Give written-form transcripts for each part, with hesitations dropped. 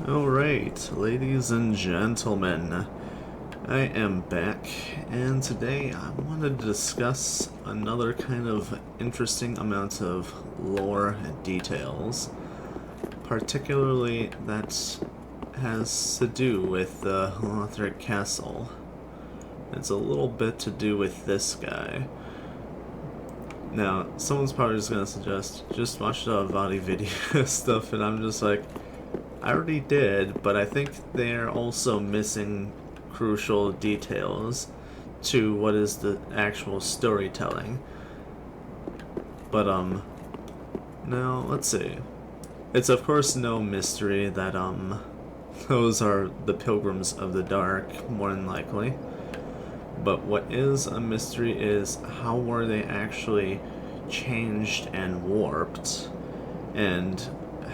Alright, ladies and gentlemen, I am back, and today I wanted to discuss another kind of interesting amount of lore and details, particularly that has to do with the Lothric Castle. It's a little bit to do with this guy. Now, someone's probably just gonna suggest, just watch the Avadi video stuff, and I'm just like, I already did, but I think they're also missing crucial details to what is the actual storytelling. But, now, let's see. It's of course no mystery that, those are the Pilgrims of the Dark, more than likely. But what is a mystery is how were they actually changed and warped, and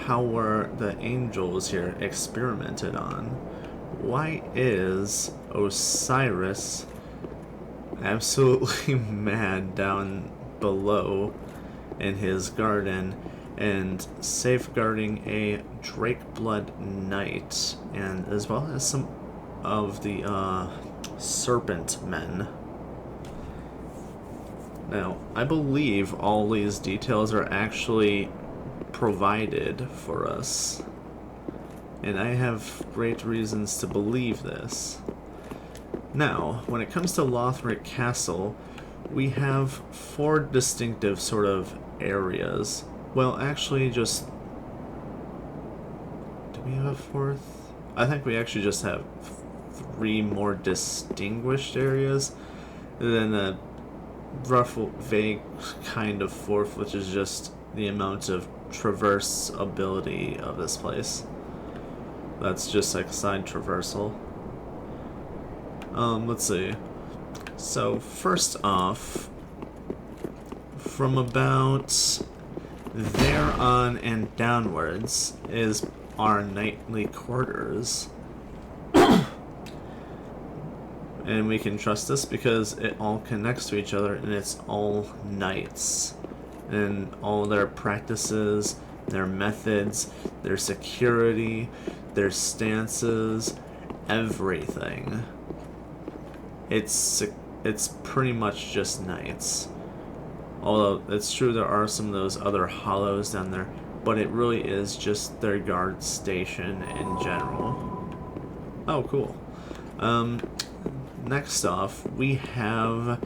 how were the angels here experimented on? Why is Osiris absolutely mad down below in his garden and safeguarding a Drakeblood Knight, and as well as some of the serpent men? Now, I believe all these details are actually provided for us, and I have great reasons to believe this. Now, when it comes to Lothric Castle, we have 4 distinctive sort of areas. Well, actually just... do we have a 4th? I think we actually just have 3 more distinguished areas, and then a rough, vague kind of 4th, which is just the amount of traverse ability of this place. That's just like side traversal. Let's see. So first off, from about there on and downwards is our nightly quarters. And we can trust this because it all connects to each other, and it's all knights. And all their practices, their methods, their security, their stances, everything. It's pretty much just knights. Although it's true there are some of those other hollows down there, but it really is just their guard station in general. Oh, cool. Next off, we have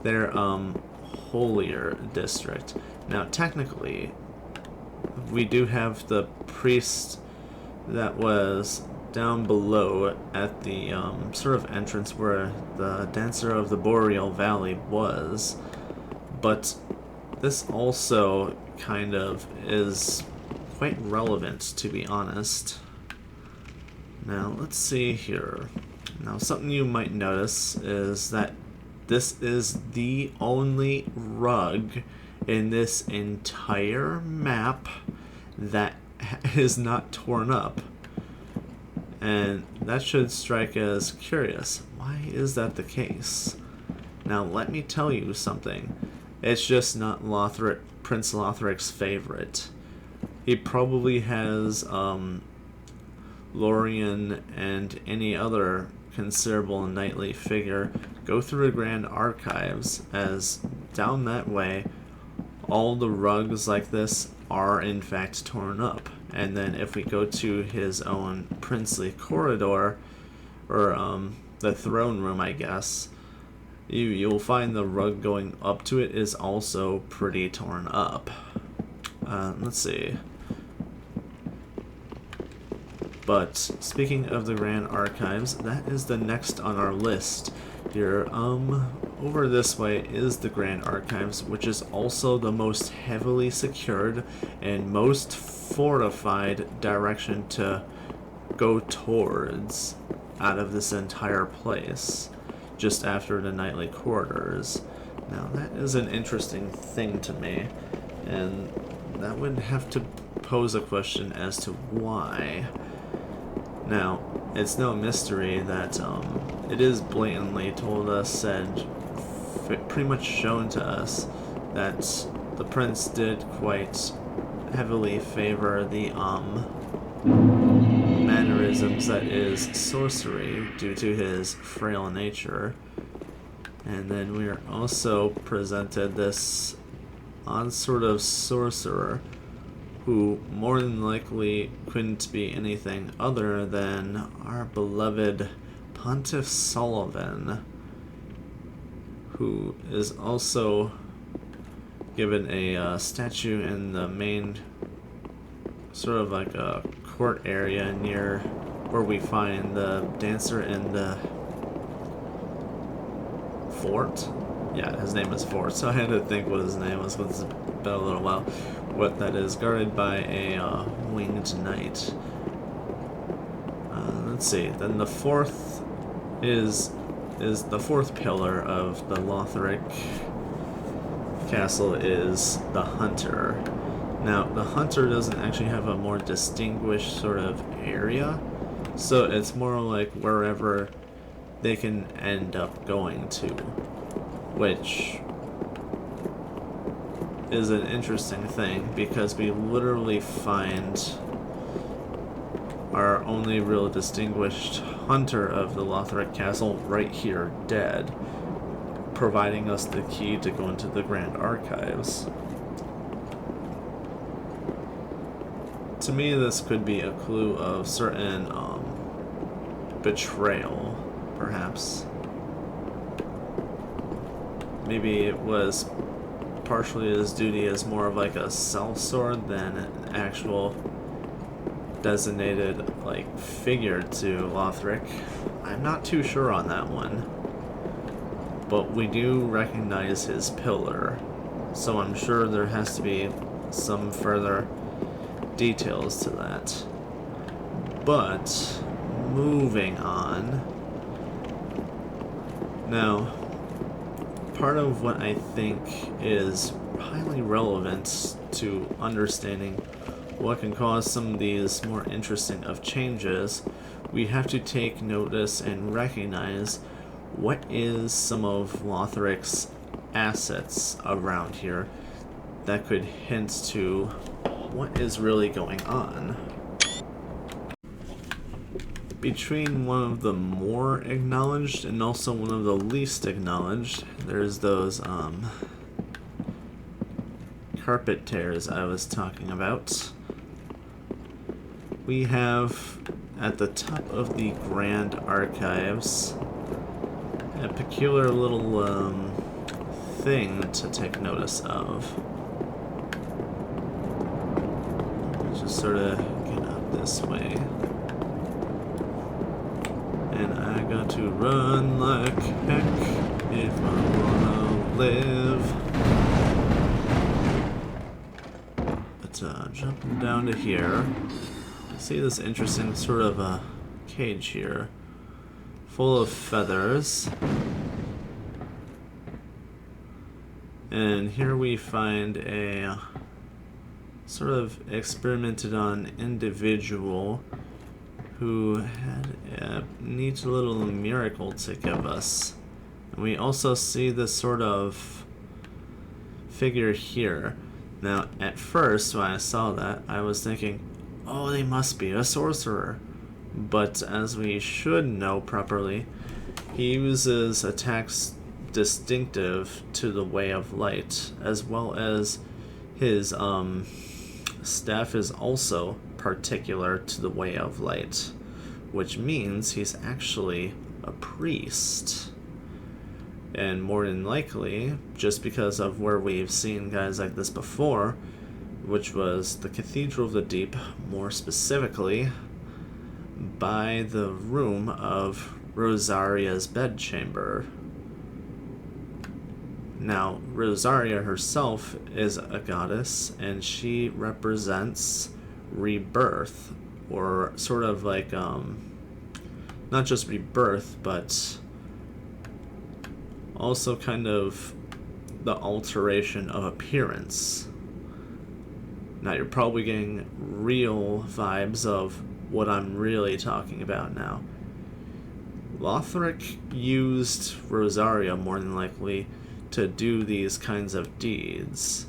their holier district. Now, technically, we do have the priest that was down below at the sort of entrance where the Dancer of the Boreal Valley was, but this also kind of is quite relevant, to be honest. Now, let's see here. Now, something you might notice is that this is the only rug in this entire map that is not torn up. And that should strike as curious. Why is that the case? Now, let me tell you something. It's just not Prince Lothric's favorite. He probably has Lorien and any other considerable knightly figure go through the Grand Archives, as down that way all the rugs like this are in fact torn up. And then if we go to his own princely corridor, or the throne room, I guess, you'll find the rug going up to it is also pretty torn up. Let's see. But speaking of the Grand Archives, that is the next on our list here. Over this way is the Grand Archives, which is also the most heavily secured and most fortified direction to go towards out of this entire place, just after the nightly quarters. Now, that is an interesting thing to me, and that would have to pose a question as to why. Now, it's no mystery that it is blatantly told us and pretty much shown to us that the prince did quite heavily favor the manner mannerisms that is sorcery due to his frail nature. And then we are also presented this odd sort of sorcerer who more than likely couldn't be anything other than our beloved Pontiff Sullivan, who is also given a statue in the main sort of like a court area near where we find the dancer in the fort. Yeah, his name is Fort, so I had to think what his name was, because it's been a little while. What that is, guarded by a winged knight. Let's see, then the fourth is the fourth pillar of the Lothric Castle is the hunter. Now, the hunter doesn't actually have a more distinguished sort of area, so it's more like wherever they can end up going to, which is an interesting thing because we literally find our only real distinguished hunter of the Lothric Castle right here dead, providing us the key to go into the Grand Archives. To me, this could be a clue of certain betrayal, perhaps. Maybe it was partially his duty as more of like a sellsword than an actual designated like figure to Lothric. I'm not too sure on that one, but we do recognize his pillar, so I'm sure there has to be some further details to that. But moving on. Now, part of what I think is highly relevant to understanding what can cause some of these more interesting of changes, we have to take notice and recognize what is some of Lothric's assets around here that could hint to what is really going on. Between one of the more acknowledged and also one of the least acknowledged, there's those carpet tears I was talking about. We have at the top of the Grand Archives a peculiar little thing to take notice of. Just sort of get up this way. And I got to run like heck if I wanna live. But jumping down to here, see this interesting sort of a cage here, full of feathers. And here we find a sort of experimented on individual who had a neat little miracle to give us. And we also see this sort of figure here. Now, at first, when I saw that, I was thinking, oh, they must be a sorcerer. But as we should know properly, he uses attacks distinctive to the Way of Light, as well as his staff is also particular to the Way of Light, which means he's actually a priest. And more than likely, just because of where we've seen guys like this before, which was the Cathedral of the Deep, more specifically by the room of Rosaria's bedchamber. Now, Rosaria herself is a goddess, and she represents rebirth, or sort of like, not just rebirth, but also kind of the alteration of appearance. Now, you're probably getting real vibes of what I'm really talking about now. Lothric used Rosaria more than likely to do these kinds of deeds.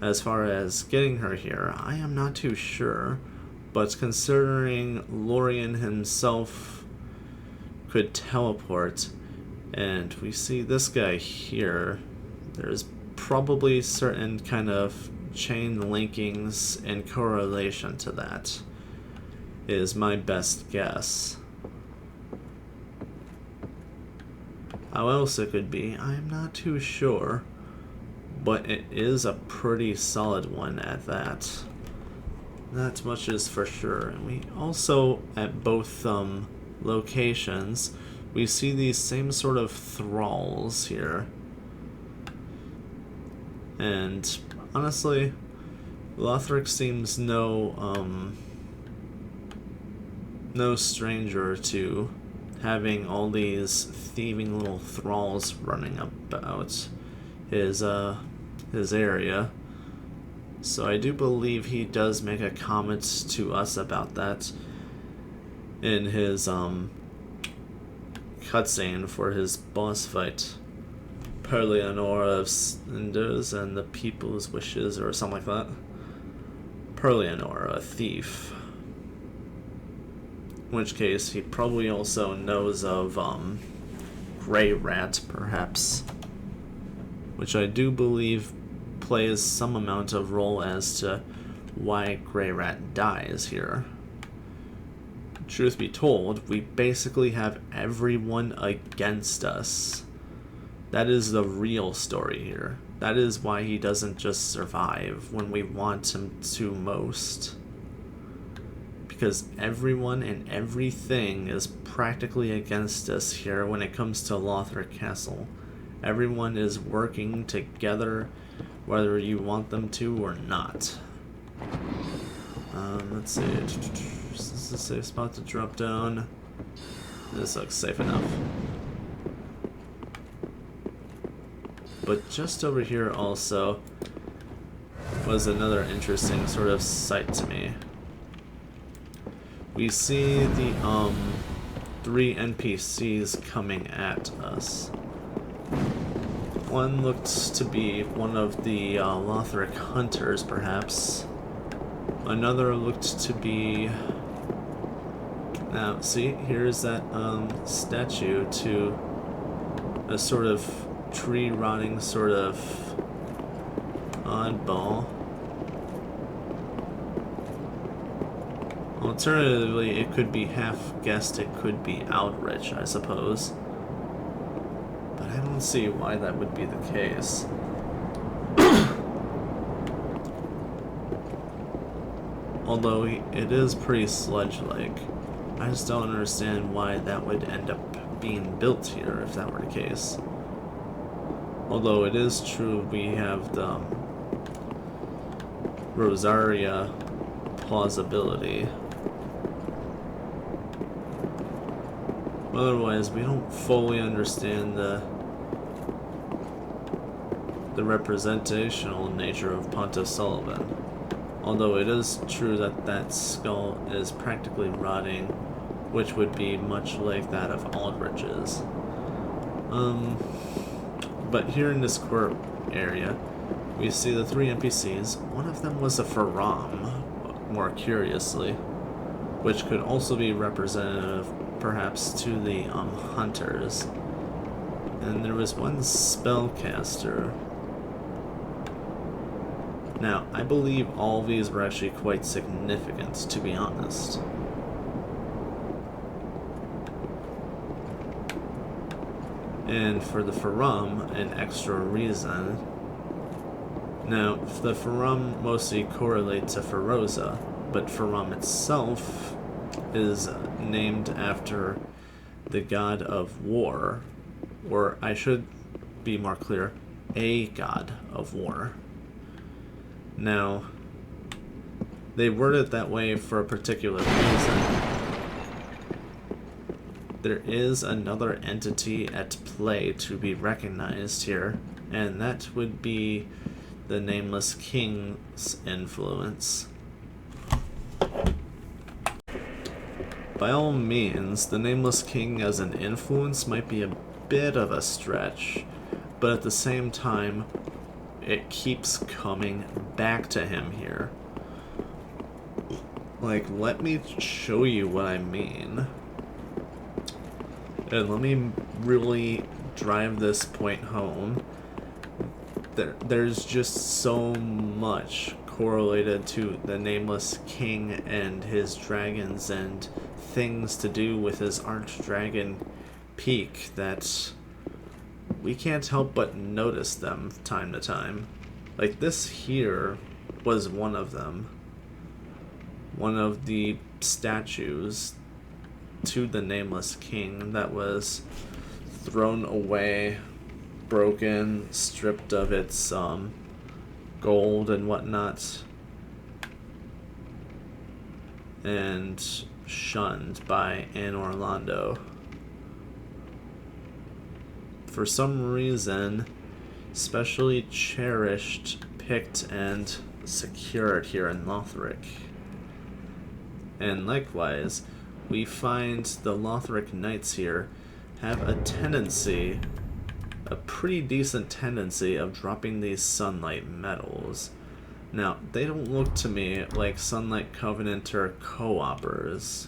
As far as getting her here, I am not too sure, but considering Lorien himself could teleport, and we see this guy here, there's probably certain kind of chain linkings in correlation to that, is my best guess. How else it could be, I'm not too sure, but it is a pretty solid one at that. That much is for sure. And we also, at both locations, we see these same sort of thralls here. And honestly, Lothric seems no stranger to having all these thieving little thralls running about his area. So I do believe he does make a comment to us about that in his cutscene for his boss fight. Per Leonora of Cinders and the People's Wishes, or something like that. Per Leonora, a thief. In which case, he probably also knows of Grey Rat, perhaps. Which I do believe plays some amount of role as to why Grey Rat dies here. Truth be told, we basically have everyone against us. That is the real story here. That is why he doesn't just survive when we want him to most. Because everyone and everything is practically against us here when it comes to Lothric Castle. Everyone is working together, whether you want them to or not. Let's see. Is this a safe spot to drop down? This looks safe enough. But just over here also was another interesting sort of sight to me. We see the 3 NPCs coming at us. One looked to be one of the Lothric hunters, perhaps. Another looked to be... Now, see, here's that statue to a sort of tree-rotting sort of oddball. Alternatively, it could be half-guessed, it could be Outreach, I suppose. But I don't see why that would be the case. Although it is pretty sludge-like. I just don't understand why that would end up being built here if that were the case. Although it is true we have the Rosaria plausibility. Otherwise, we don't fully understand the representational nature of Pontiff Sullivan. Although it is true that that skull is practically rotting, which would be much like that of Aldrich's. But here in this court area, we see the 3 NPCs. One of them was a Faram, more curiously, which could also be representative, perhaps, to the hunters. And there was one spellcaster. Now, I believe all these were actually quite significant, to be honest. And for the Faram, an extra reason. Now, the Faram mostly correlate to Feroza, but Faram itself is named after the god of war, or I should be more clear, a god of war. Now, they word it that way for a particular reason. There is another entity at play to be recognized here, and that would be the Nameless King's influence. By all means, the Nameless King as an influence might be a bit of a stretch, but at the same time, it keeps coming back to him here. Like, let me show you what I mean. And let me really drive this point home. There's just so much correlated to the Nameless King and his dragons and things to do with his archdragon pique that we can't help but notice them time to time. Like, this here was one of them. One of the statues to the Nameless King that was thrown away, broken, stripped of its gold and whatnot, and shunned by Anne Orlando. For some reason, specially cherished, picked, and secured here in Lothric. And likewise, we find the Lothric Knights here have a tendency, a pretty decent tendency, of dropping these Sunlight medals. Now, they don't look to me like Sunlight Covenanter co-opers,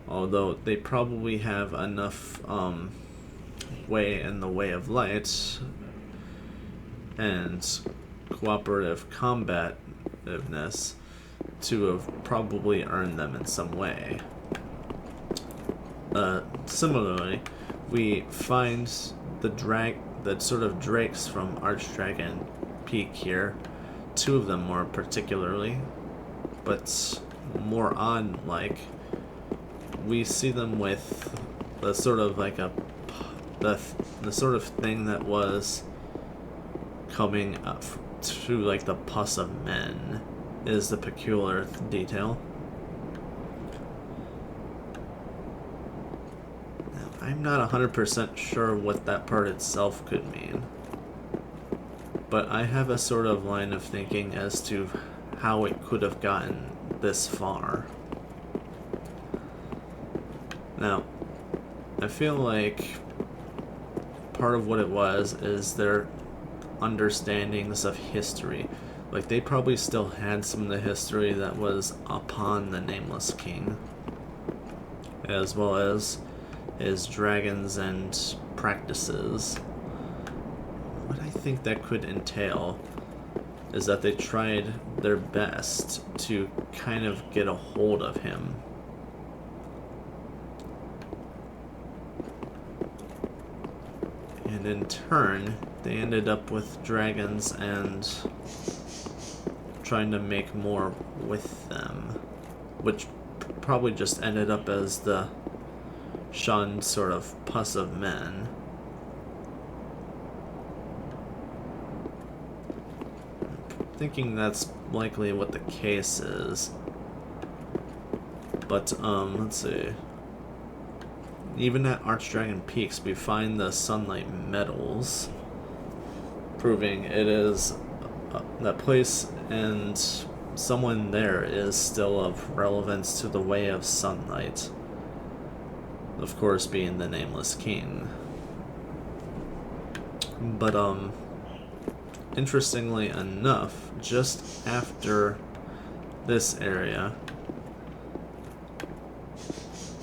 although they probably have enough way in the way of light and cooperative combativeness to have probably earned them in some way. Similarly, we find the sort of drakes from Archdragon Peak here, two of them more particularly, but more odd-like. We see them with the sort of like the sort of thing that was coming up through like the pus of men is the peculiar detail. Now, I'm not 100% sure what that part itself could mean, but I have a sort of line of thinking as to how it could have gotten this far. Now, I feel like part of what it was is their understandings of history. Like, they probably still had some of the history that was upon the Nameless King, as well as his dragons and practices. What I think that could entail is that they tried their best to kind of get a hold of him. And in turn, they ended up with dragons and trying to make more with them, which probably just ended up as the shunned sort of pus of men. I'm thinking that's likely what the case is. But, let's see. Even at Archdragon Peaks, we find the Sunlight medals, proving it is that place and someone there is still of relevance to the way of sunlight. Of course, being the Nameless King. But, interestingly enough, just after this area,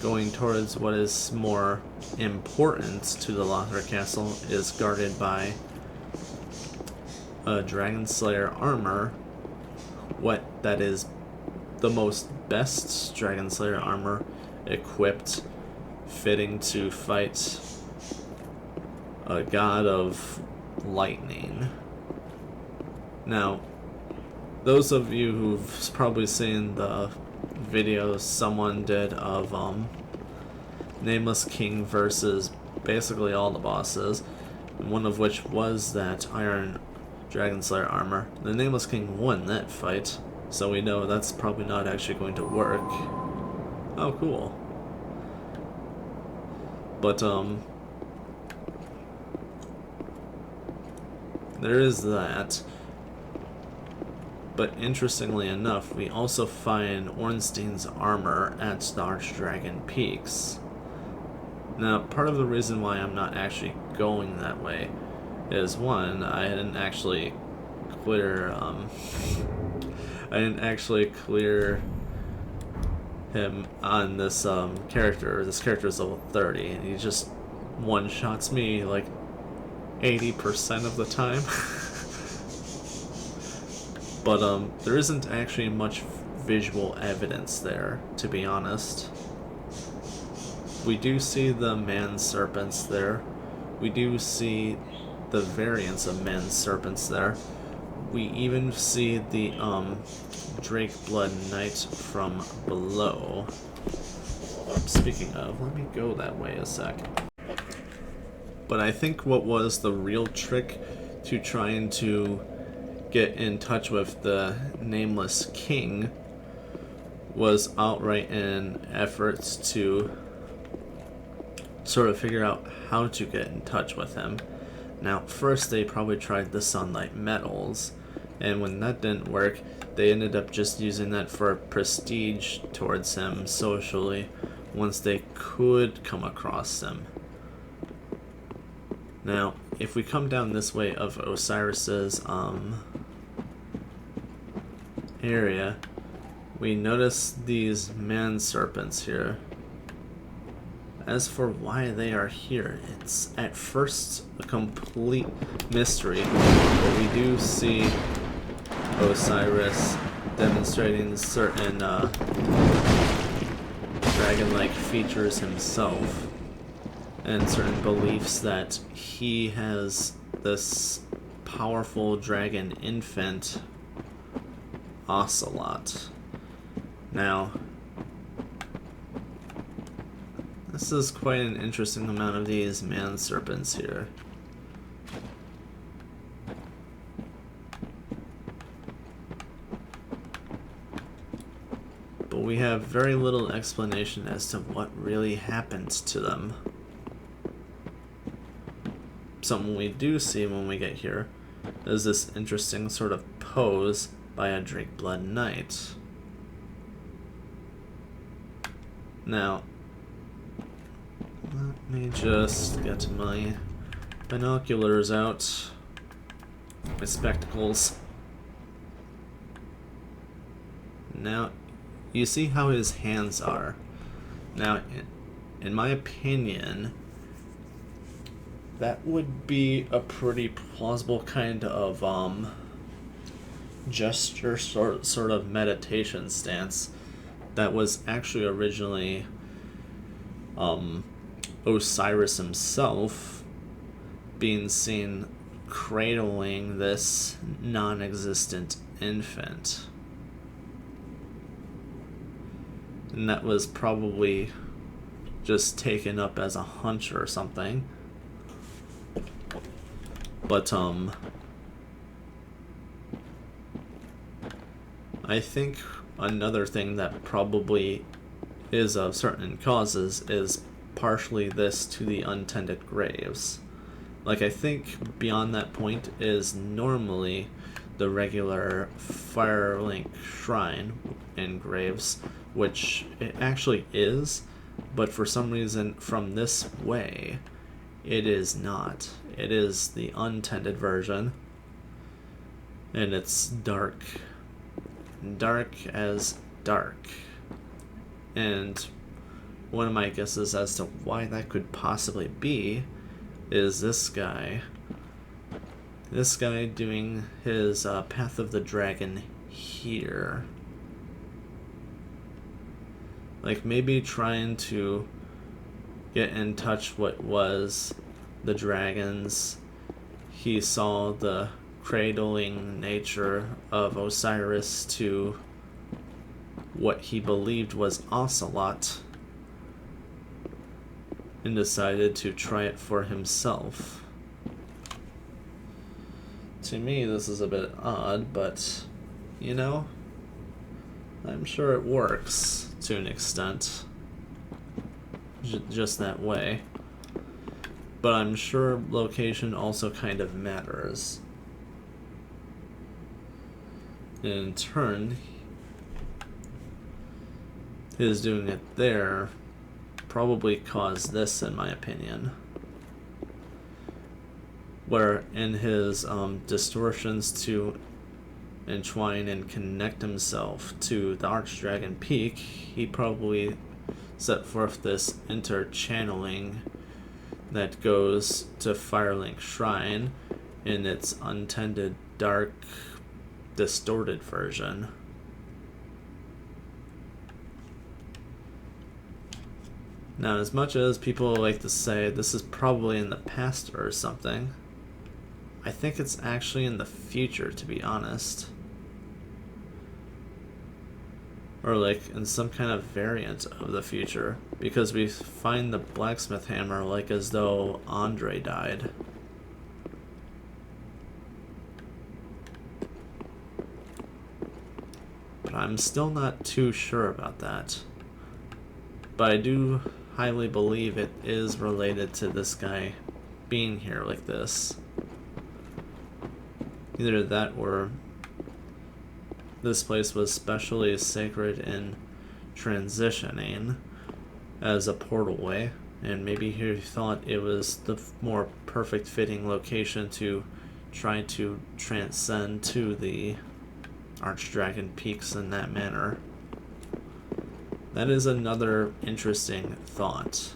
going towards what is more important to the Lothric Castle, is guarded by a Dragon Slayer armor. What that is the most best Dragon Slayer armor equipped, fitting to fight a god of lightning. Now, those of you who've probably seen the videos someone did of Nameless King versus basically all the bosses, one of which was that Iron Dragon Slayer armor. The Nameless King won that fight, so we know that's probably not actually going to work. Oh, cool. But, there is that. But interestingly enough, we also find Ornstein's armor at the Archdragon Peaks. Now, part of the reason why I'm not actually going that way is, one, I didn't actually clear him on this character. This character is level 30, and he just one-shots me like 80% of the time. But there isn't actually much visual evidence there, to be honest. We do see the man serpents there. We do see the variants of man serpents there. We even see the Drake Blood Knight from below. Speaking of, let me go that way a sec. But I think what was the real trick to trying to get in touch with the Nameless King was outright an efforts to sort of figure out how to get in touch with him. Now, first they probably tried the Sunlight Metals, and when that didn't work, they ended up just using that for prestige towards him socially once they could come across him. Now, if we come down this way of Osiris's area, we notice these man serpents here. As for why they are here, it's at first a complete mystery, but we do see Osiris demonstrating certain dragon-like features himself, and certain beliefs that he has this powerful dragon infant, Ocelot. Now, this is quite an interesting amount of these man serpents here. But we have very little explanation as to what really happens to them. Something we do see when we get here is this interesting sort of pose by a Drake Blood Knight. Now, let me just get my binoculars out, my spectacles. Now, you see how his hands are. Now, in my opinion, that would be a pretty plausible kind of gesture, sort of meditation stance that was actually originally Osiris himself being seen cradling this non-existent infant. And that was probably just taken up as a hunch or something. But I think another thing that probably is of certain causes is partially this to the untended graves. Like, I think beyond that point is normally the regular Firelink shrine in graves, which it actually is, but for some reason from this way it is not. It is the untended version, and it's dark. Dark as dark. And one of my guesses as to why that could possibly be is this guy. This guy doing his Path of the Dragon here. Like, maybe trying to get in touch what was the dragons. He saw the cradling nature of Osiris to what he believed was Ocelot, and decided to try it for himself. To me, this is a bit odd, but, you know, I'm sure it works to an extent. Just that way. But I'm sure location also kind of matters. In turn, his doing it there probably caused this, in my opinion. Where in his distortions to entwine and connect himself to the Archdragon Pique, he probably set forth this interchanneling that goes to Firelink Shrine in its untended, dark, distorted version. Now, as much as people like to say this is probably in the past or something, I think it's actually in the future, to be honest. Or like in some kind of variant of the future, because we find the blacksmith hammer like as though Andre died. But I'm still not too sure about that. But I do highly believe it is related to this guy being here like this. Either that or this place was specially sacred in transitioning as a portal way, and maybe he thought it was the more perfect fitting location to try to transcend to the Archdragon Peaks in that manner. That is another interesting thought.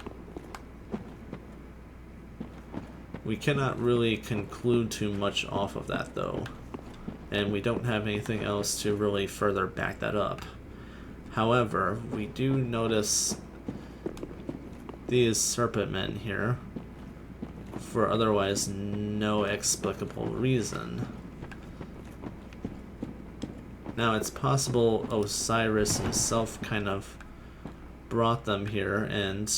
We cannot really conclude too much off of that though, and we don't have anything else to really further back that up. However, we do notice these serpent men here for otherwise no explicable reason. Now, it's possible Osiris himself kind of brought them here, and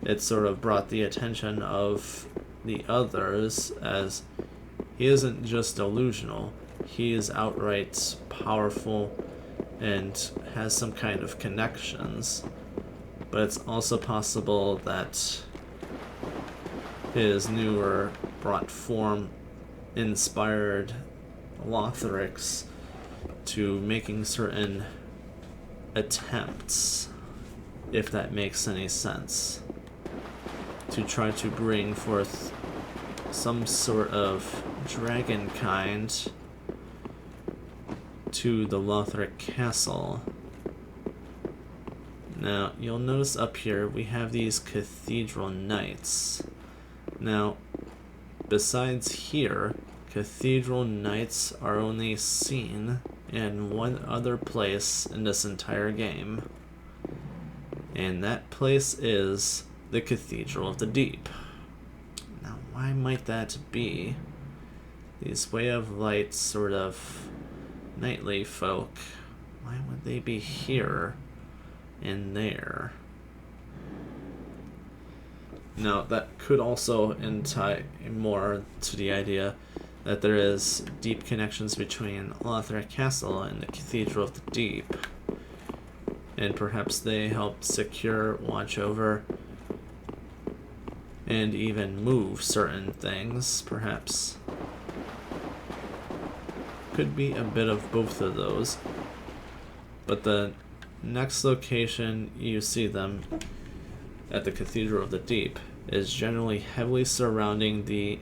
it sort of brought the attention of the others, as he isn't just delusional, he is outright powerful and has some kind of connections. But it's also possible that his newer brought form inspired Lothrics to making certain attempts, if that makes any sense, to try to bring forth some sort of dragon kind to the Lothric Castle. Now, you'll notice up here we have these cathedral knights. Now, besides here, cathedral knights are only seen in one other place in this entire game, and that place is the Cathedral of the Deep. Now, why might that be? These Way of Light sort of knightly folk, why would they be here and there? Now, that could also tie more to the idea that there is deep connections between Lothric Castle and the Cathedral of the Deep, and perhaps they helped secure, watch over, and even move certain things, perhaps. Could be a bit of both of those. But the next location you see them at the Cathedral of the Deep is generally heavily surrounding the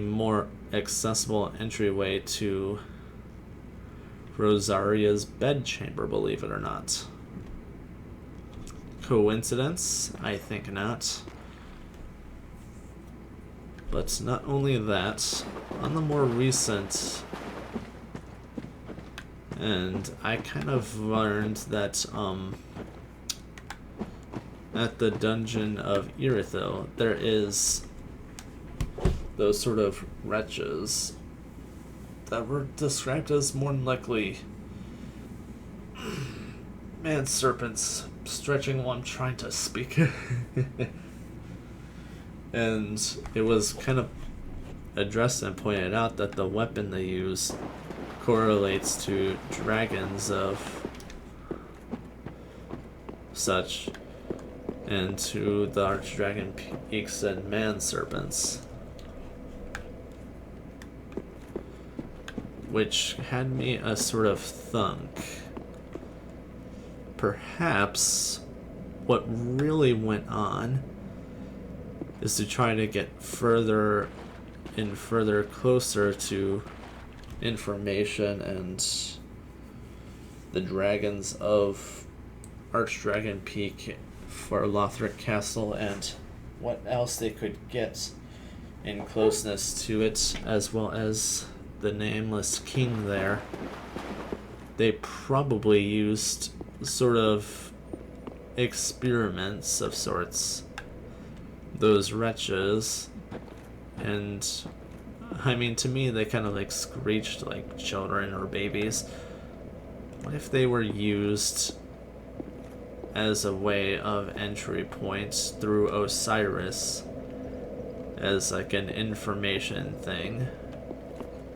more accessible entryway to Rosaria's bedchamber, believe it or not. Coincidence? I think not. But not only that, on the more recent, and I kind of learned that at the dungeon of Irithyll, there is those sort of wretches that were described as more than likely man serpents stretching while I'm trying to speak. And it was kind of addressed and pointed out that the weapon they use correlates to dragons of such, and to the Archdragon Peaks and man serpents, which had me a sort of thunk. Perhaps what really went on is to try to get further and further closer to information and the dragons of Archdragon Peak for Lothric Castle and what else they could get in closeness to it, as well as the Nameless King there. They probably used sort of experiments of sorts, those wretches, and I mean, to me they kind of like screeched like children or babies. What if they were used as a way of entry point through Osiris as like an information thing,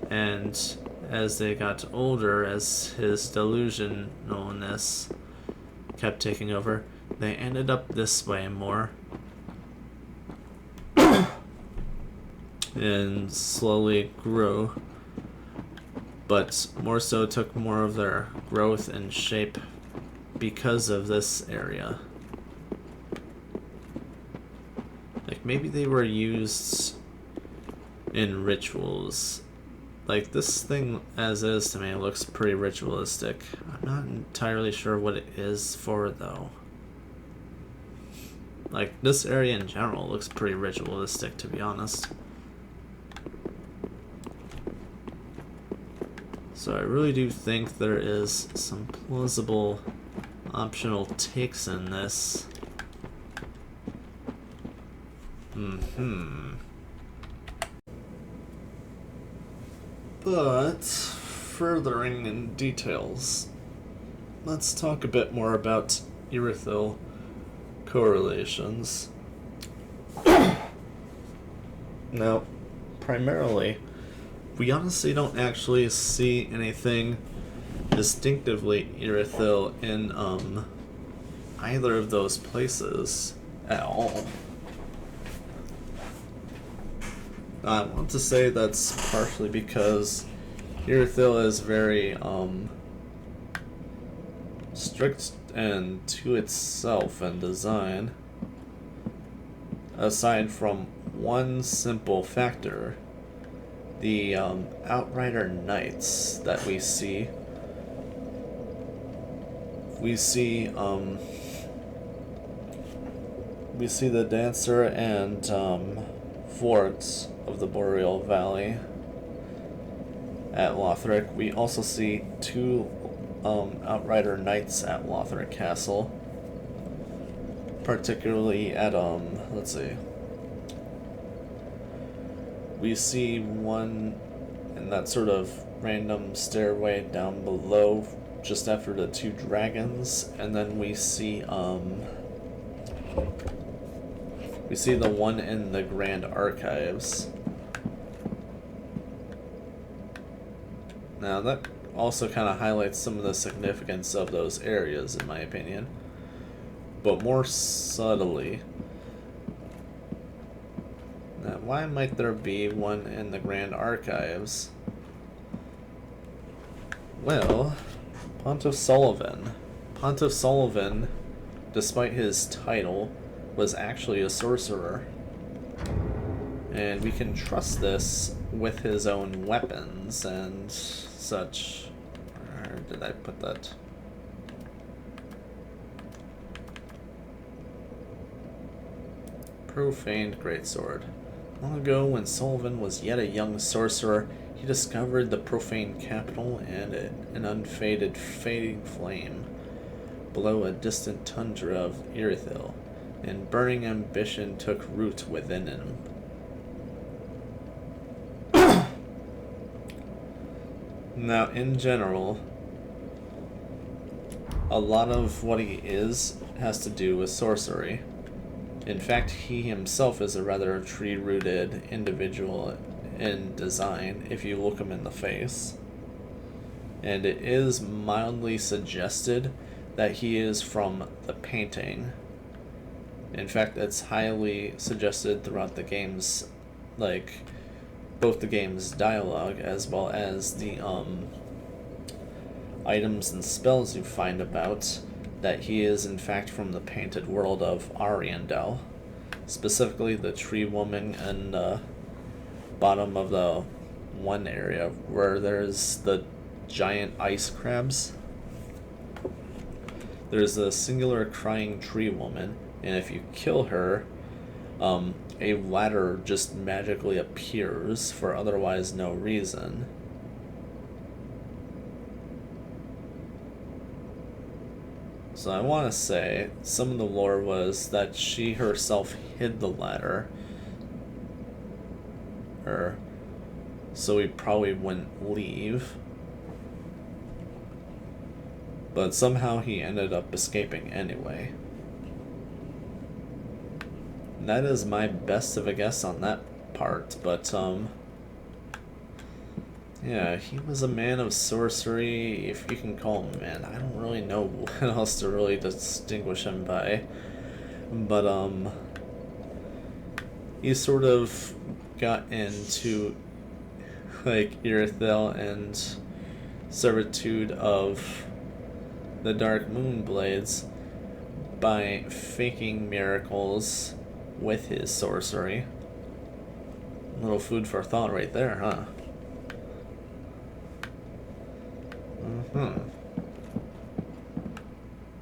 and as they got older, as his delusionalness kept taking over, they ended up this way more and slowly grew, but more so took more of their growth and shape because of this area. Like maybe they were used in rituals. Like this thing as is to me looks pretty ritualistic. I'm not entirely sure what it is for though. Like this area in general looks pretty ritualistic, to be honest. So I really do think there is some plausible optional takes in this. But furthering in details, let's talk a bit more about Irithyll correlations. Now, primarily, we honestly don't actually see anything distinctively Irithyll in either of those places at all. I want to say that's partially because Irithyll is very strict and to itself in design, aside from one simple factor: the Outrider Knights that we see. We see the Dancer and Forts of the Boreal Valley at Lothric. We also see two Outrider Knights at Lothric Castle, particularly at let's see. We see one in that sort of random stairway down below, just after the two dragons, and then we see the one in the Grand Archives. Now that also kind of highlights some of the significance of those areas, in my opinion, but more subtly. Now, why might there be one in the Grand Archives? Well, Pontiff Sullivan, despite his title, was actually a sorcerer. And we can trust this with his own weapons and such. Where did I put that? Profaned Greatsword. Long ago, when Sullivan was yet a young sorcerer, he discovered the profane capital and an unfaded fading flame below a distant tundra of Irithyll, and burning ambition took root within him. Now, in general, a lot of what he is has to do with sorcery. In fact, he himself is a rather tree-rooted individual in design, if you look him in the face. And it is mildly suggested that he is from the painting. In fact, it's highly suggested throughout the game's, like, both the game's dialogue as well as the items and spells you find about, that he is in fact from the painted world of Ariandel, specifically the tree woman and bottom of the one area where there's the giant ice crabs. There's a singular crying tree woman, and if you kill her, a ladder just magically appears for otherwise no reason. So I want to say some of the lore was that she herself hid the ladder, so he probably wouldn't leave. But somehow he ended up escaping anyway. And that is my best of a guess on that part, but yeah, he was a man of sorcery, if you can call him a man. I don't really know what else to really distinguish him by. But, he sort of got into, like, Irithyll and servitude of the Dark Moon Blades by faking miracles with his sorcery. A little food for thought right there, huh?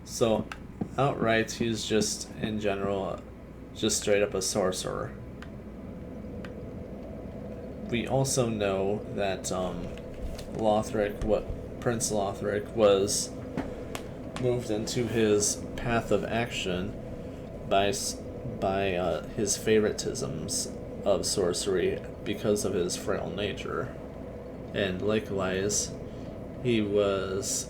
So, outright, he's just, in general, just straight up a sorcerer. We also know that Prince Lothric was moved into his path of action by his favoritisms of sorcery because of his frail nature. And likewise, he was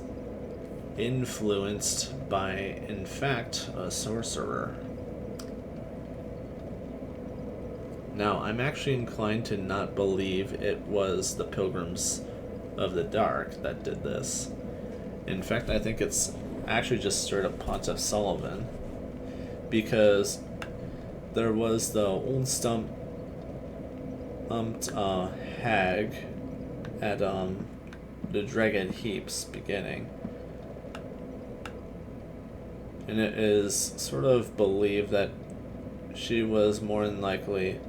influenced by, in fact, a sorcerer. Now, I'm actually inclined to not believe it was the Pilgrims of the Dark that did this. In fact, I think it's actually just straight up Pontiff Sullivan, because there was the old stumped hag at the Dragon Heap's beginning, and it is sort of believed that she was more than likely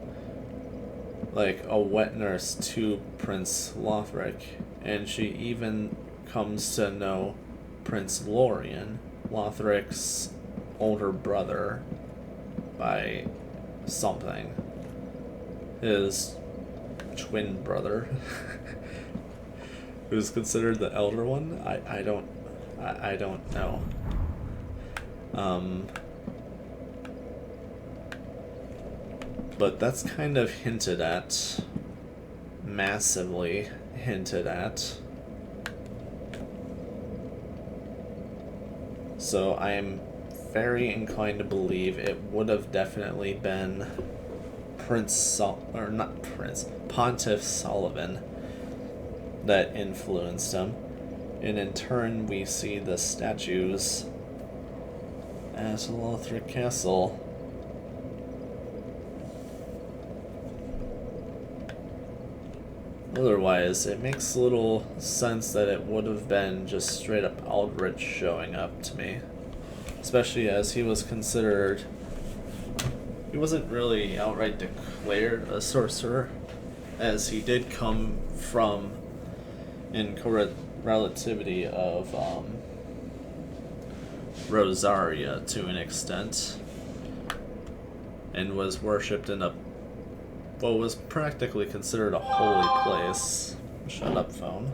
like a wet nurse to Prince Lothric, and she even comes to know Prince Lorien, Lothric's older brother, by something. His twin brother, who's considered the elder one. I don't know. But that's kind of hinted at, massively hinted at. So I am very inclined to believe it would have definitely been Pontiff Sullivan that influenced him. And in turn, we see the statues at Lothric Castle. Otherwise, it makes little sense that it would have been just straight up Aldrich showing up to me. Especially as he was considered... He wasn't really outright declared a sorcerer, as he did come from, in relativity of, Rosaria to an extent, and was worshipped in what was practically considered a holy place. Shut up, phone.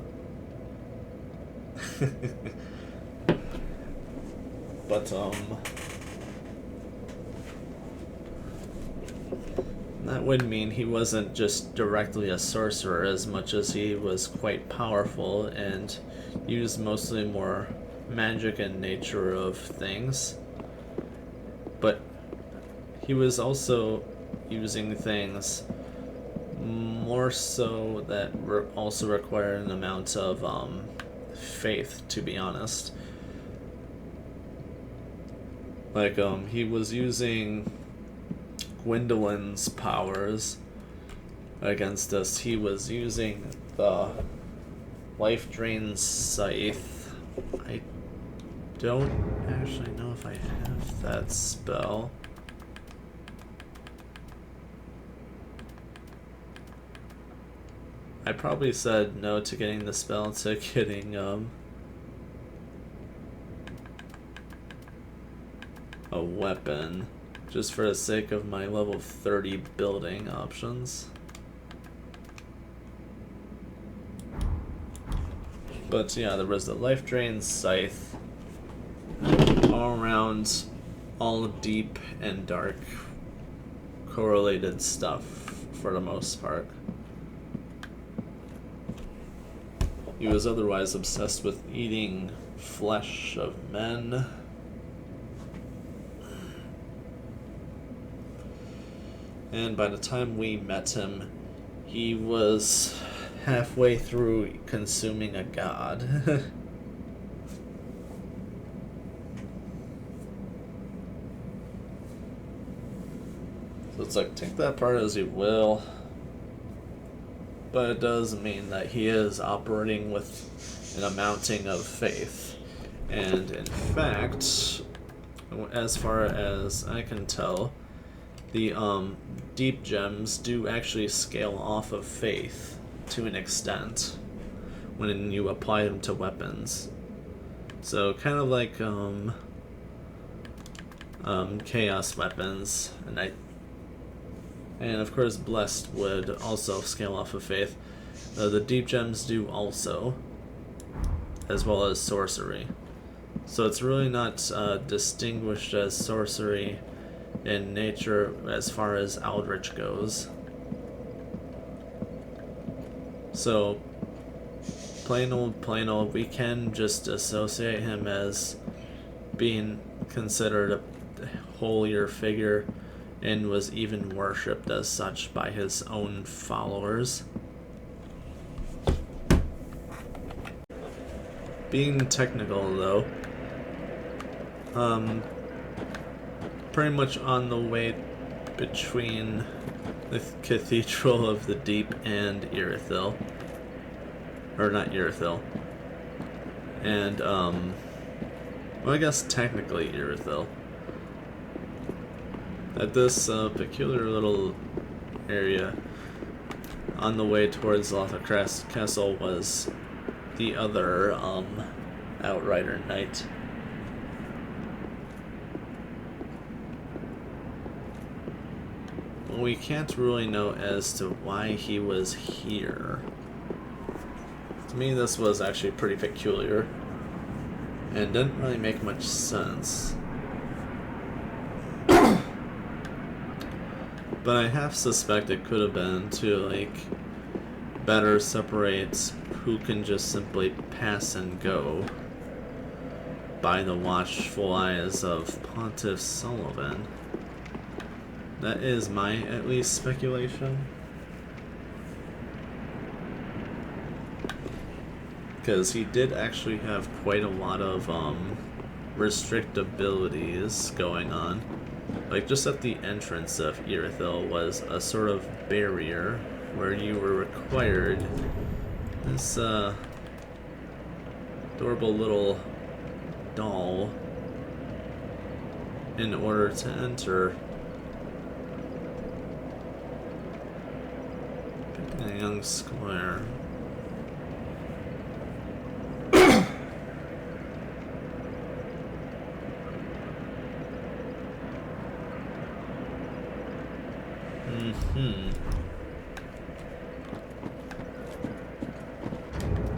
But, that would mean he wasn't just directly a sorcerer as much as he was quite powerful and used mostly more magic and nature of things. But he was also using things more so that also require an amount of faith, to be honest. Like, he was using Gwendolyn's powers against us. He was using the Life Drain Scythe. I don't actually know if I have that spell. I probably said no to getting the spell to getting a weapon, just for the sake of my level 30 building options. But yeah, there was the life drain scythe, all around, all deep and dark correlated stuff for the most part. He was otherwise obsessed with eating flesh of men. And by the time we met him, he was halfway through consuming a god. So it's like, take that part as you will. But it does mean that he is operating with an amounting of faith. And in fact, as far as I can tell, the deep gems do actually scale off of faith to an extent when you apply them to weapons. So kind of like chaos weapons, and of course blessed would also scale off of faith. The deep gems do also, as well as sorcery. So it's really not distinguished as sorcery in nature as far as Eldritch goes. So plain old, we can just associate him as being considered a holier figure and was even worshipped as such by his own followers. Being technical though, pretty much on the way between the Cathedral of the Deep and Irithyll. Or not Irithyll. And, well, I guess technically Irithyll. At this peculiar little area on the way towards Lothric Castle was the other Outrider Knight. We can't really know as to why he was here. To me, this was actually pretty peculiar and didn't really make much sense. But I half suspect it could have been to, like, better separate who can just simply pass and go by the watchful eyes of Pontiff Sullivan. That is my, at least, speculation. Because he did actually have quite a lot of restrict abilities going on. Like, just at the entrance of Irithyll was a sort of barrier where you were required this adorable little doll in order to enter. A young squire.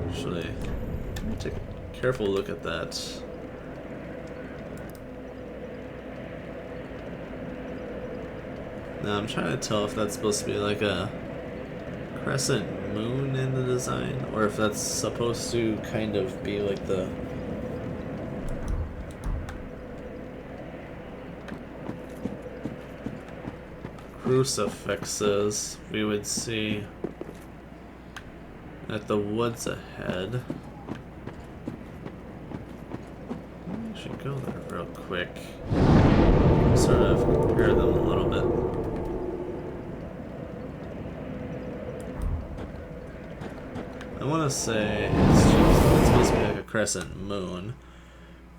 Actually, take a careful look at that. Now I'm trying to tell if that's supposed to be like a crescent moon in the design, or if that's supposed to kind of be like the crucifixes we would see at the woods ahead. I should go there real quick, sort of compare them a little bit. I want to say it's supposed to be like a crescent moon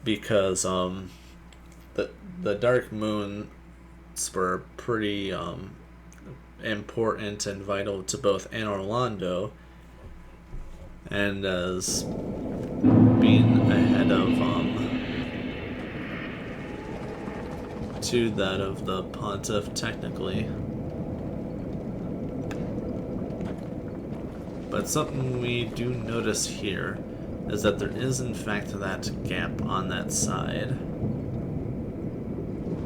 because the dark moons were pretty important and vital to both Anne Orlando and as being ahead of to that of the pontiff technically. But something we do notice here is that there is in fact that gap on that side.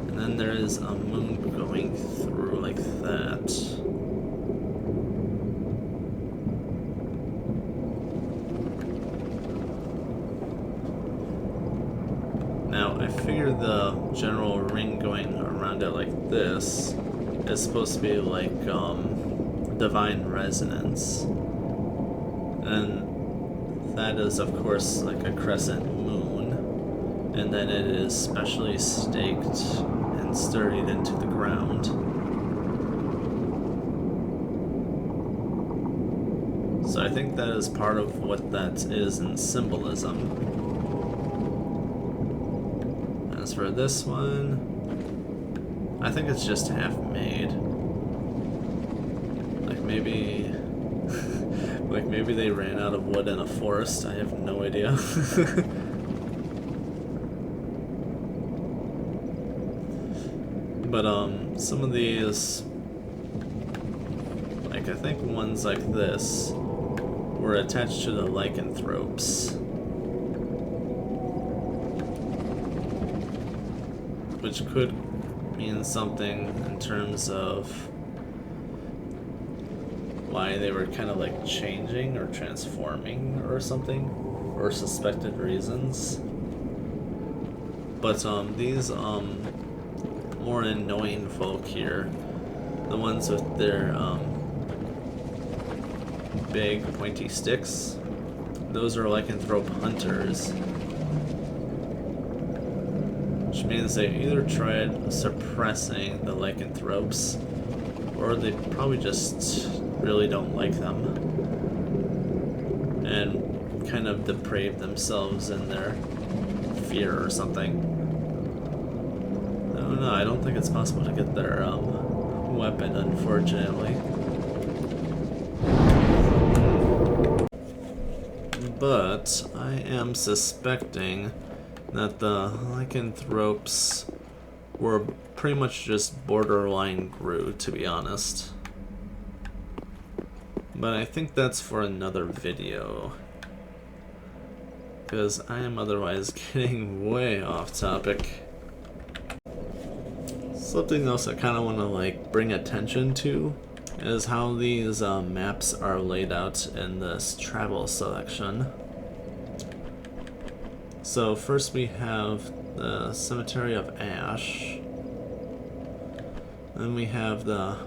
And then there is a moon going through like that. Now, I figure the general ring going around it like this is supposed to be like divine resonance. And that is, of course, like a crescent moon. And then it is specially staked and sturdied into the ground. So I think that is part of what that is in symbolism. As for this one, I think it's just half made. Like maybe like maybe they ran out of wood in a forest. I have no idea. But some of these, like I think ones like this were attached to the lycanthropes, which could mean something in terms of why they were kind of like changing or transforming or something, or suspected reasons. But these more annoying folk here, the ones with their big pointy sticks, those are lycanthrope hunters. Which means they either tried suppressing the lycanthropes, or they probably just really don't like them and kind of deprave themselves in their fear or something. I don't know, I don't think it's possible to get their weapon, unfortunately. But I am suspecting that the lycanthropes were pretty much just borderline Gru, to be honest. But I think that's for another video, because I am otherwise getting way off topic. Something else I kind of want to like bring attention to is how these maps are laid out in this travel selection. So first we have the Cemetery of Ash, then we have the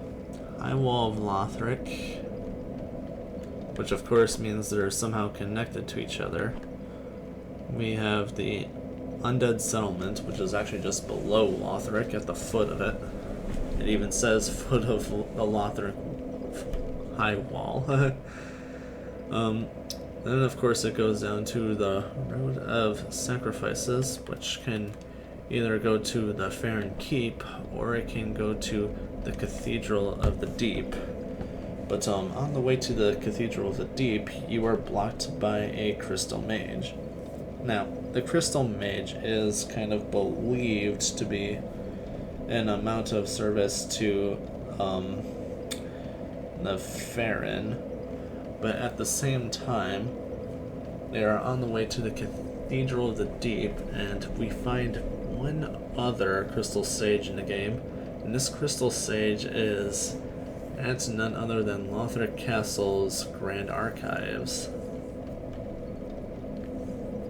High Wall of Lothric, which of course means they're somehow connected to each other. We have the Undead Settlement, which is actually just below Lothric at the foot of it. It even says foot of the Lothric High Wall. Then of course it goes down to the Road of Sacrifices, which can either go to the Farron Keep or it can go to the Cathedral of the Deep. But on the way to the Cathedral of the Deep, you are blocked by a Crystal Mage. Now, the Crystal Mage is kind of believed to be an amount of service to the Farron, but at the same time, they are on the way to the Cathedral of the Deep, and we find one other Crystal Sage in the game, and this Crystal Sage is at none other than Lothric Castle's Grand Archives.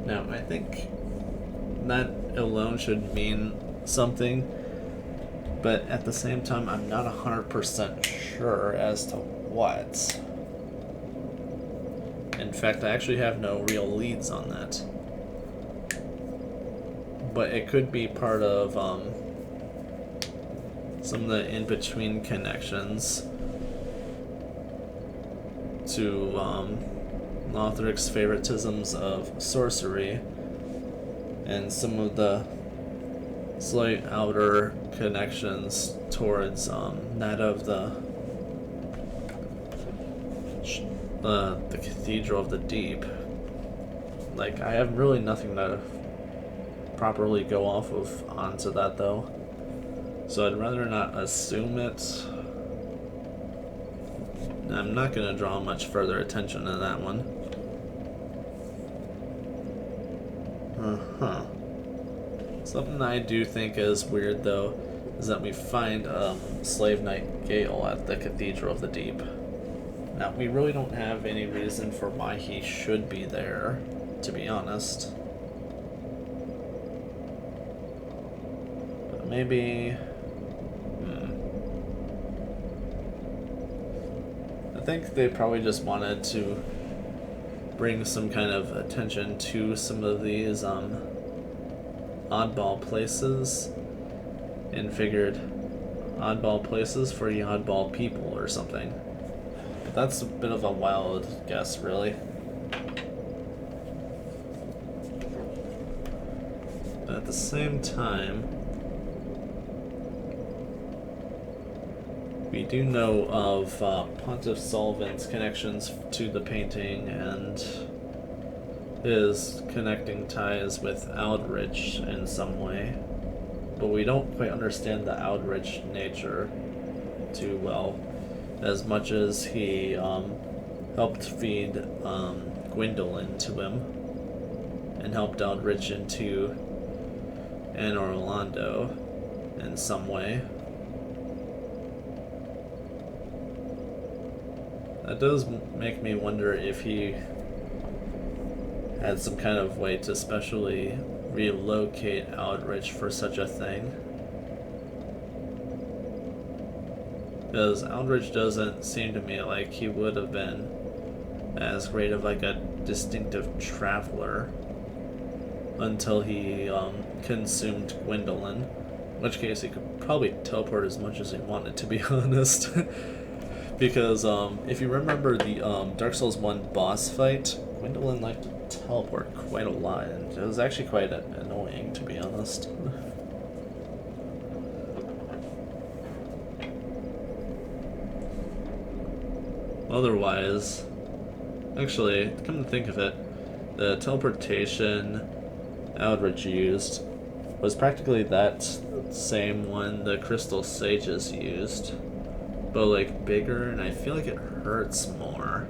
Now, I think that alone should mean something, but at the same time, I'm not 100% sure as to what. In fact, I actually have no real leads on that. But it could be part of some of the in-between connections to Lothric's favoritisms of sorcery and some of the slight outer connections towards that of the the Cathedral of the Deep. Like, I have really nothing to properly go off of onto that though, so I'd rather not assume it. I'm not going to draw much further attention to that one. Something I do think is weird though is that we find Slave Knight Gale at the Cathedral of the Deep. Now, we really don't have any reason for why he should be there, to be honest. But maybe... I think they probably just wanted to bring some kind of attention to some of these oddball places, and figured oddball places for the oddball people or something. But that's a bit of a wild guess, really. But at the same time, we do know of Pontiff Sullivan's connections to the painting and his connecting ties with Aldrich in some way, but we don't quite understand the Aldrich nature too well, as much as he helped feed Gwendolyn to him and helped Aldrich into Anne Orlando in some way. That does make me wonder if he had some kind of way to specially relocate Aldrich for such a thing. Because Aldrich doesn't seem to me like he would have been as great of like a distinctive traveler until he consumed Gwendolyn, in which case he could probably teleport as much as he wanted, to be honest. Because if you remember the Dark Souls 1 boss fight, Gwendolyn liked to teleport quite a lot, and it was actually quite annoying, to be honest. Otherwise, actually, come to think of it, the teleportation Aldrich used was practically that same one the Crystal Sages used, but like bigger, and I feel like it hurts more.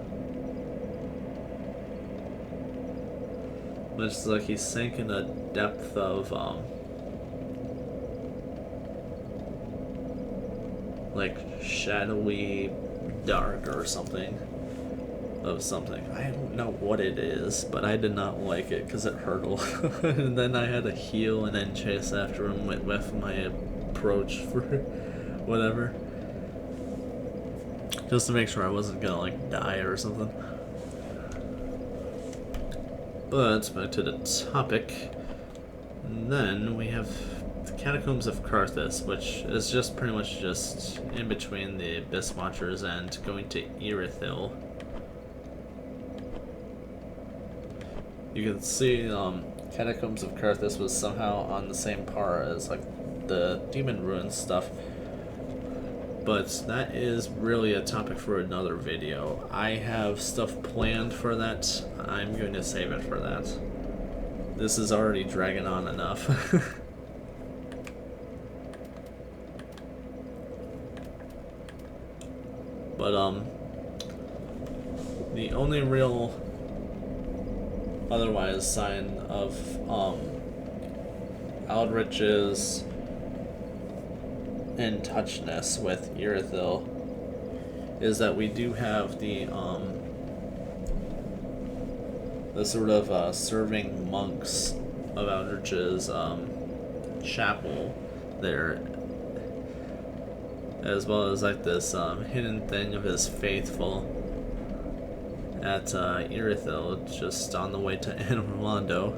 It's like he sank in a depth of like shadowy dark or something of something. I don't know what it is, but I did not like it because it hurt a lot. And then I had to heal and then chase after him with my approach for whatever, just to make sure I wasn't gonna like die or something. But back to the topic. And then we have the Catacombs of Carthus, which is just pretty much just in between the Abyss Watchers and going to Irithyll. You can see Catacombs of Carthus was somehow on the same par as like the Demon Ruins stuff, but that is really a topic for another video. I have stuff planned for that. I'm going to save it for that. This is already dragging on enough. But the only real otherwise sign of Aldrich's in touchness with Irithyll is that we do have the sort of serving monks of Aldrich's chapel there, as well as like this hidden thing of his faithful at Irithyll, just on the way to Anne Orlando.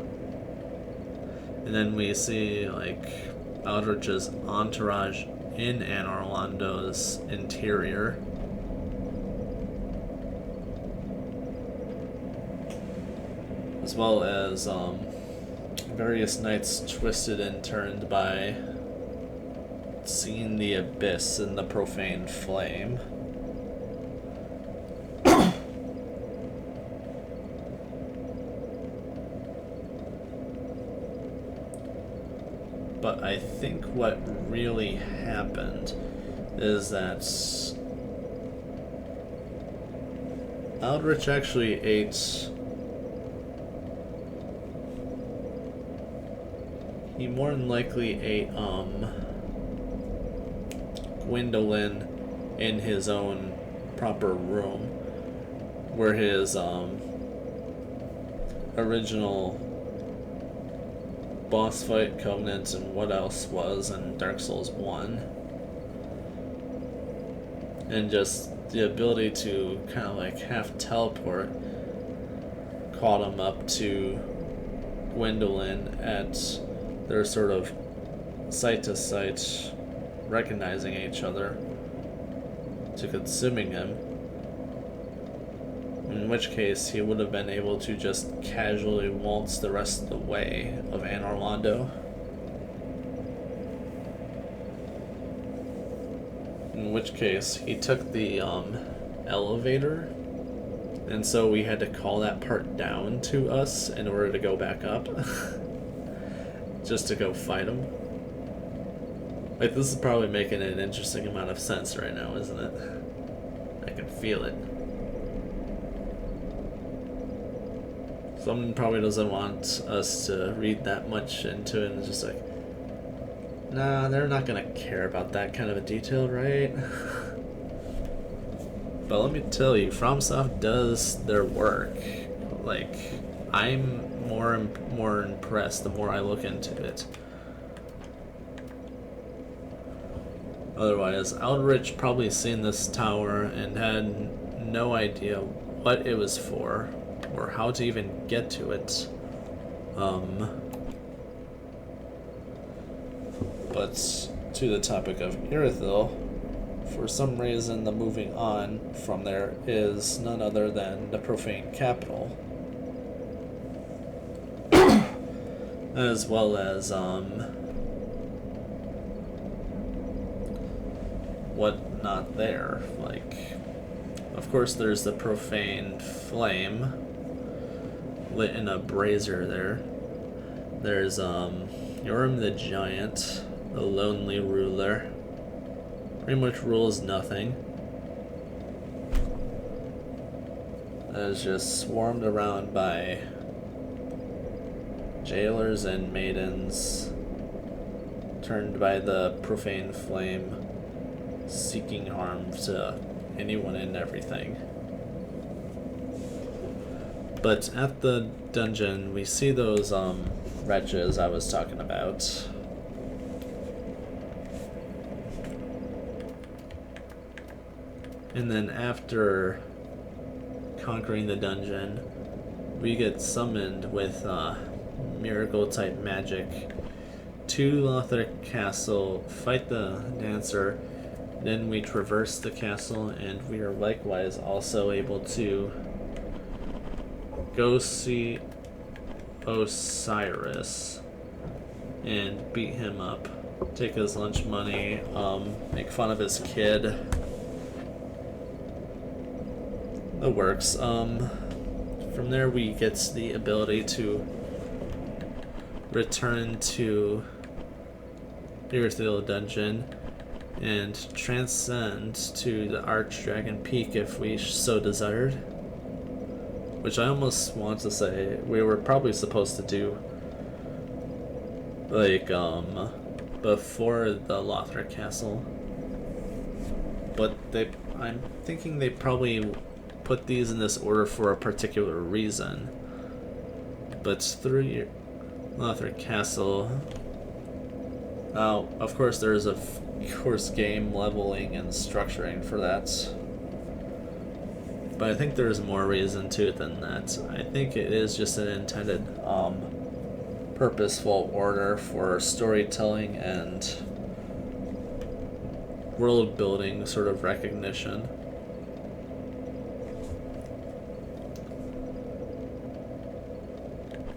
And then we see like Aldrich's entourage in Anne Orlando's interior. As well as various knights twisted and turned by seeing the abyss and the profane flame. but I think what really happened is that Aldrich actually ate... He more than likely ate, Gwendolyn in his own proper room, where his, original boss fight, Covenant, and what else was in Dark Souls 1. And just the ability to kind of like half teleport caught him up to Gwendolyn at their sort of sight to sight recognizing each other to consuming him, in which case he would have been able to just casually waltz the rest of the way of Anor Londo. In which case he took the elevator, and so we had to call that part down to us in order to go back up. Just to go fight him. Like, this is probably making an interesting amount of sense right now, isn't it? I can feel it. Someone probably doesn't want us to read that much into it, and just like, nah, they're not gonna care about that kind of a detail, right? But let me tell you, FromSoft does their work. Like, I'm more impressed the more I look into it. Otherwise, Aldrich probably seen this tower and had no idea what it was for or how to even get to it. But to the topic of Irithyll, for some reason the moving on from there is none other than the profane capital. As well as, what not there. Like, of course there's the profane flame lit in a brazier there. There's, Yoram the Giant, the lonely ruler. Pretty much rules nothing. That is just swarmed around by jailers and maidens, turned by the profane flame, seeking harm to anyone and everything. But at the dungeon, we see those wretches I was talking about. And then after conquering the dungeon, we get summoned with miracle type magic to Lothric Castle, fight the dancer, then we traverse the castle, and we are likewise also able to go see Osiris and beat him up, take his lunch money, make fun of his kid. The works. From there we get the ability to return to Irithyll dungeon and transcend to the Archdragon Peak if we so desired. Which I almost want to say we were probably supposed to do, like, before the Lothric Castle. But I'm thinking they probably put these in this order for a particular reason. But through Lothric Castle, of course there's game leveling and structuring for that. But I think there's more reason to it than that. I think it is just an intended, purposeful order for storytelling and world building sort of recognition.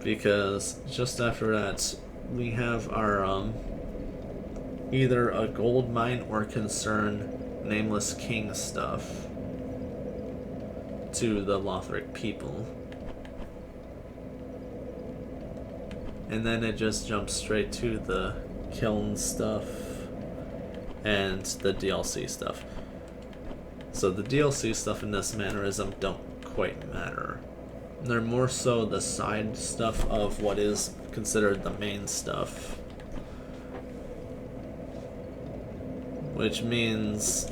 Because just after that, we have our, either a gold mine or concern Nameless King stuff to the Lothric people. And then it just jumps straight to the kiln stuff and the DLC stuff. So the DLC stuff in this mannerism don't quite matter. They're more so the side stuff of what is considered the main stuff. Which means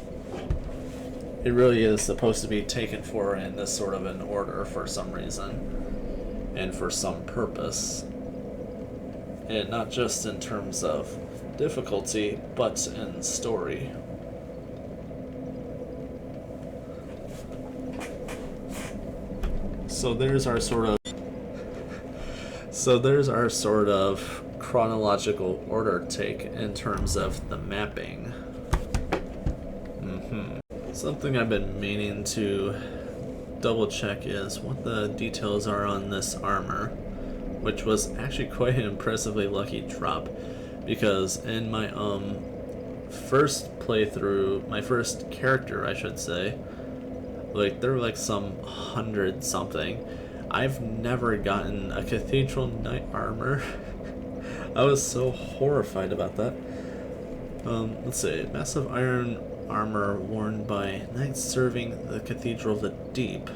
it really is supposed to be taken for in this sort of an order for some reason and for some purpose. And not just in terms of difficulty, but in story. So there's our sort of chronological order take in terms of the mapping. Something I've been meaning to double check is what the details are on this armor, which was actually quite an impressively lucky drop, because in my first playthrough, my first character I should say, like there were like some 100 something. I've never gotten a Cathedral Knight armor. I was so horrified about that. Let's see, massive iron armor worn by knights serving the Cathedral of the Deep.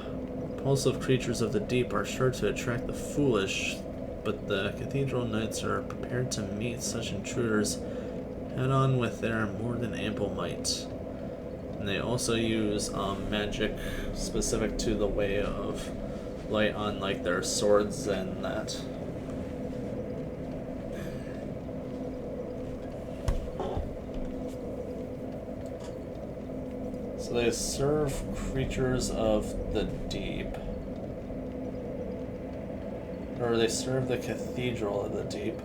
Repulsive creatures of the deep are sure to attract the foolish, but the Cathedral Knights are prepared to meet such intruders head on with their more than ample might. And they also use magic specific to the way of light on like their swords and that. So they serve creatures of the deep. Or they serve the Cathedral of the Deep.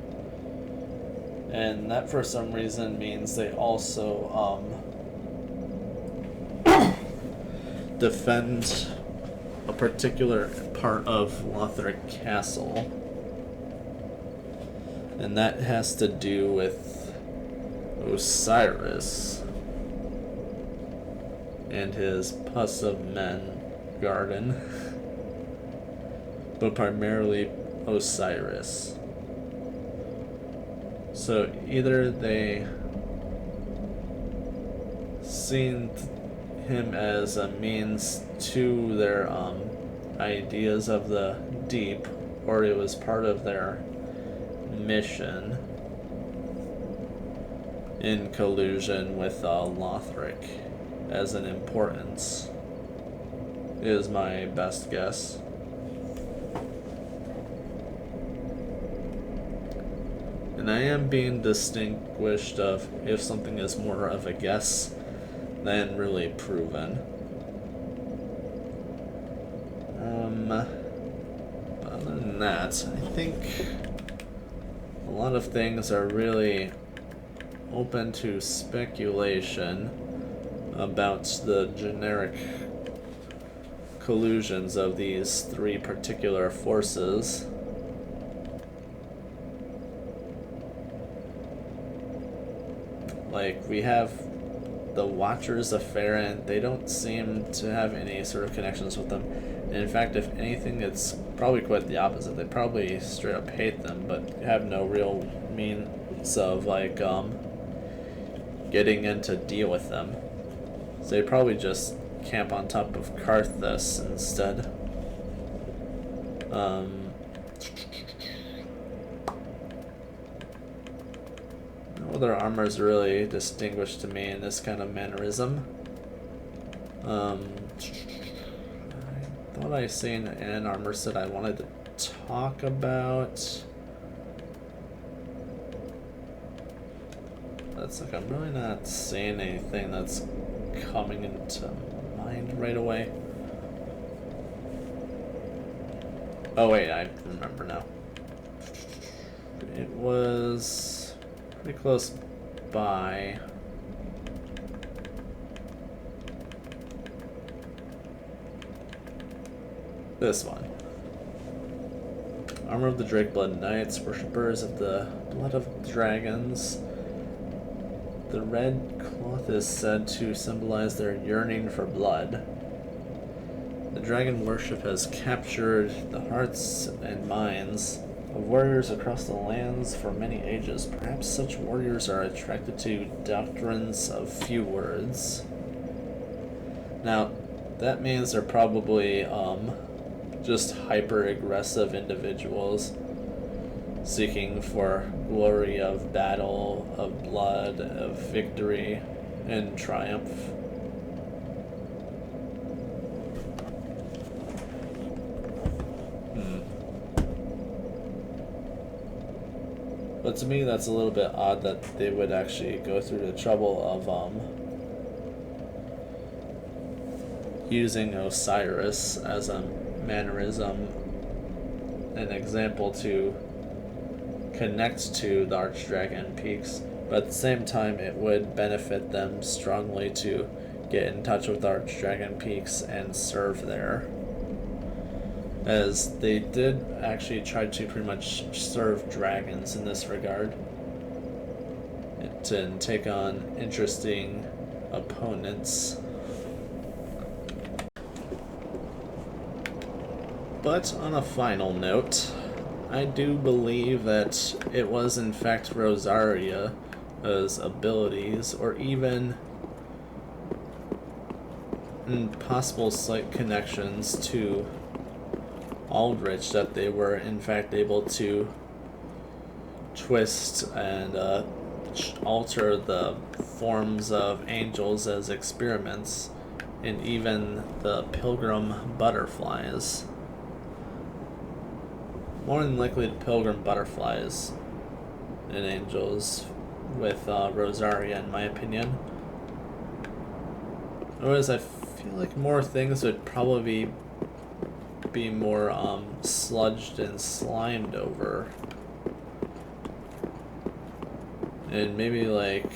And that for some reason means they also defend a particular part of Lothric Castle. And that has to do with Osiris and his Pus of Men garden. But primarily Osiris. So either they seen him as a means to their ideas of the deep, or it was part of their mission in collusion with Lothric as an importance, is my best guess. And I am being distinguished of if something is more of a guess than really proven. But other than that, I think a lot of things are really open to speculation about the generic collusions of these three particular forces. Like, we have the Watchers of Farron. They don't seem to have any sort of connections with them. And in fact, if anything, it's probably quite the opposite. They probably straight up hate them, but have no real means of, like, getting in to deal with them. So they probably just camp on top of Karthus instead. No other armors really distinguished to me in this kind of mannerism. I thought I seen an armor set I wanted to talk about. That's like, I'm really not seeing anything that's coming into mind right away. Oh wait, I remember now. It was pretty close by. This one. Armor of the Drakeblood Knights, worshippers of the blood of dragons. The red cloth is said to symbolize their yearning for blood. The dragon worship has captured the hearts and minds of warriors across the lands for many ages. Perhaps such warriors are attracted to doctrines of few words. Now, that means they're probably just hyper-aggressive individuals seeking for glory of battle, of blood, of victory, and triumph. But to me, that's a little bit odd that they would actually go through the trouble of using Osiris as a mannerism, an example to connect to the Archdragon peaks, but at the same time it would benefit them strongly to get in touch with Archdragon peaks and serve there, as they did actually try to pretty much serve dragons in this regard and take on interesting opponents. But on a final note, I do believe that it was in fact Rosaria's abilities, or even possible slight connections to Aldrich, that they were in fact able to twist and alter the forms of angels as experiments, and even the pilgrim butterflies. More than likely the pilgrim butterflies and angels with Rosaria, in my opinion. Otherwise, I feel like more things would probably be more sludged and slimed over. And maybe like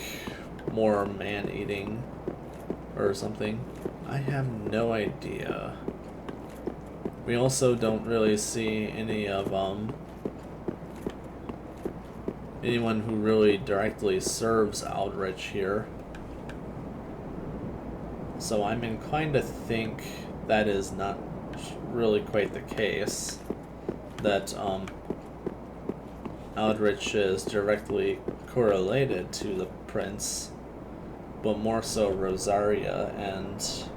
more man-eating or something. I have no idea. We also don't really see any of anyone who really directly serves Aldrich here. So I'm inclined to think that is not really quite the case, that Aldrich is directly correlated to the prince, but more so Rosaria and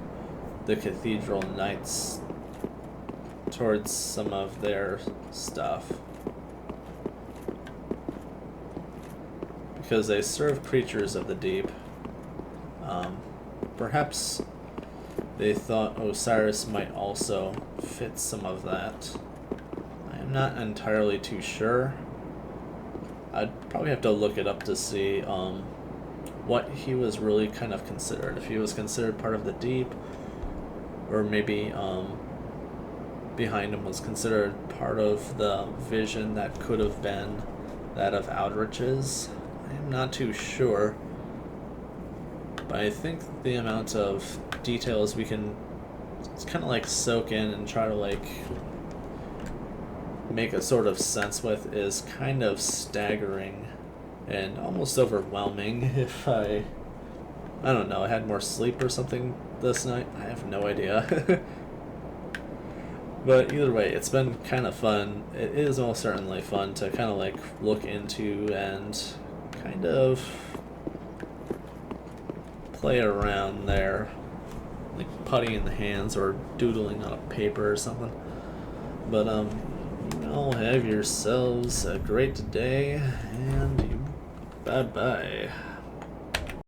the Cathedral Knights towards some of their stuff, because they serve creatures of the deep. Perhaps they thought Osiris might also fit some of that. I am not entirely too sure. I'd probably have to look it up to see what he was really kind of considered. If he was considered part of the deep, or maybe behind him was considered part of the vision that could have been that of Aldrich's. I am not too sure. But I think the amount of details we can kind of like soak in and try to like make a sort of sense with is kind of staggering and almost overwhelming. If I don't know, I had more sleep or something this night. I have no idea. But either way, it's been kind of fun. It is most certainly fun to kind of like look into and kind of play around there, like putty in the hands or doodling on a paper or something. But you all have yourselves a great day, and bye bye.